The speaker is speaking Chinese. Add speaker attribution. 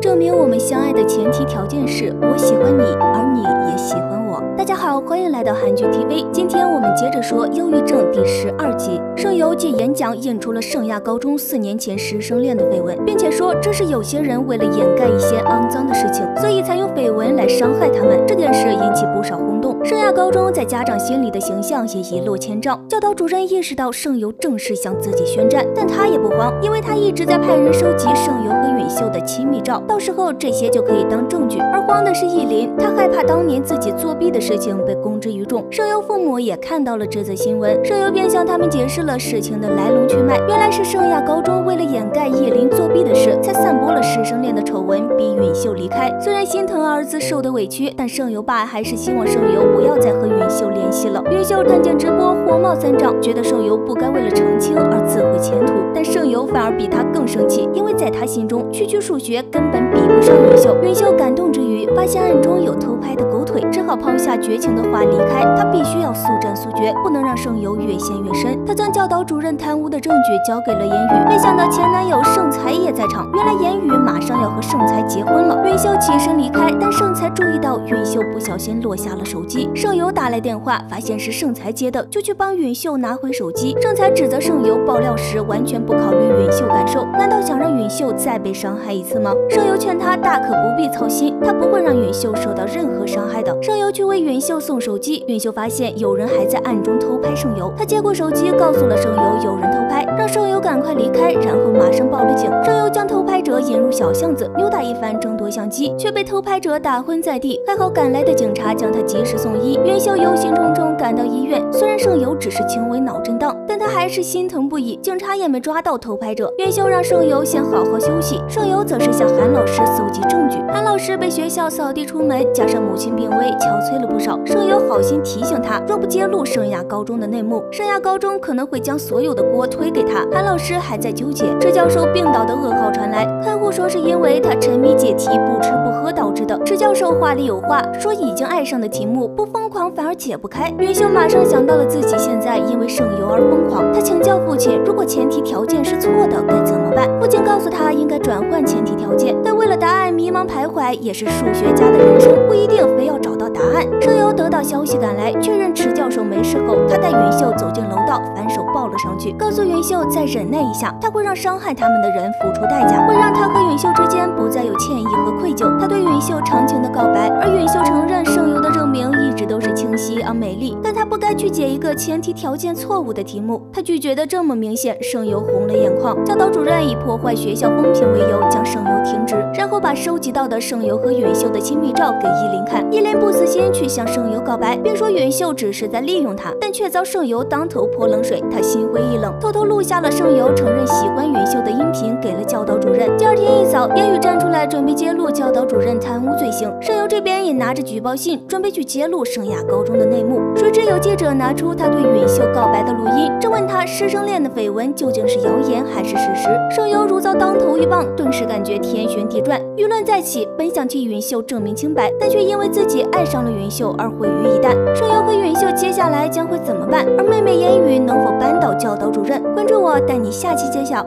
Speaker 1: 证明我们相爱的前提条件是我喜欢你，而你也喜欢我。大家好，欢迎来到韩剧 TV。今天我们接着说忧郁症第12集。盛由借演讲引出了圣亚高中4年前师生恋的绯闻，并且说这是有些人为了掩盖一些肮脏的事情，所以才用绯闻来伤害他们。这件事引起不少轰动，圣亚高中在家长心里的形象也一落千丈。教导主任意识到盛由正式向自己宣战，但他也不慌，因为他一直在派人收集盛由和允秀的亲密照，到时候这些就可以当证据。而慌的是意林，他害怕当年自己作弊的事情被公之于众。盛由父母也看到了这则新闻，盛由便向他们解释了事情的来龙去脉。原来是圣亚高中为了掩盖意林作弊的事，才散播了师生恋的丑闻，逼允秀离开。虽然心疼儿子受的委屈，但盛由爸还是希望盛由不要再和允秀联系了。允秀看见直播火冒三丈，觉得盛由不该为了澄清而自毁前途，但盛由反而比他更生气，因为在他心中区区数学根本比不上允秀。允秀感动之余，发现暗中有偷拍的狗腿，只好抛下绝情的话离开。他必须要速战速决，不能让盛由越陷越深。他将教导主任贪污的证据交给了言语，没想到前男友盛才也在场。原来言语马上要和盛才结婚了。允秀起身离开，但盛才注意到允秀不小心落下了手机。盛由打来电话，发现是盛才接的，就去帮允秀拿回手机。盛才指责盛由爆料时完全不考虑允秀感受，难道想让允秀再被伤害一次吗？盛由劝他大可不必操心，他不会让允秀受到任何伤害的。盛由去为允秀送手机，允秀发现有人还在暗中偷拍盛由，他接过手机告诉了盛由有人偷拍，让盛由赶快离开，然后马上报了警。盛由将偷拍者引入小巷子，扭打一番争夺相机，却被偷拍者打昏在地，还好赶来的警察将他及时送医。允秀忧心忡忡赶到医院，虽然盛由只是轻微脑震荡，但他还是心疼不已，警察也没抓到偷拍者。允秀让盛由先好好休息，盛由则是向韩老师搜集证据。韩老师被学校扫地出门，加上母亲病危，憔悴了不少。盛由好心提醒他，若不揭露圣亚高中的内幕，圣亚高中可能会将所有的锅推给他。韩老师还在纠结，池教授病倒的噩耗传来，看护说是因为他沉迷解题不吃不喝导致的。池教授话里有话，说已经爱上的题目不疯狂反而解不开。允秀马上想到了自己现在因为盛由而疯狂，他请教父亲，如果前提条件是错的该怎么办？父亲告诉他应该转换前提条件，但为了答案迷茫徘徊也是数学家的人生，不一定非要找到答案。盛由得到消息赶来，确认池教授没事后，他带允秀走进楼道，反手抱了上去，告诉允秀再忍耐一下，他会让伤害他们的人付出代价，会让他和允秀之间不再有歉意和愧疚。他对允秀长情的告白，而允秀承认盛由的证明一直都是清晰而美丽，但他不该去解一个前提条件错误的题目。他拒绝的这么明显，盛由红了眼眶。教导主任以破坏学校风评为由将盛由停职，然后把收集到的盛由和允秀的亲密照给依林看。依林不死心去向盛由告白，并说允秀只是在利用他，但却遭盛由当头泼冷水，他心灰意冷，偷偷录下了盛由承认喜欢允秀的音频给了教导主任。第二天一早，言语站出来准备揭露教导主任贪污罪行，盛由这边也拿着举报信准备去揭露圣亚高中的内幕。谁知有记者拿出他对允秀告白的录音，质问他师生恋的绯闻究竟是谣言还是事实。盛由如遭当头一棒，顿时感觉天旋地转，舆论再起，本想替允秀证明清白，但却因为自己爱上了允秀而毁于一旦。盛由和允秀接下来将会怎么办？而妹妹言语能否扳倒教导主任？关注我，带你下期揭晓。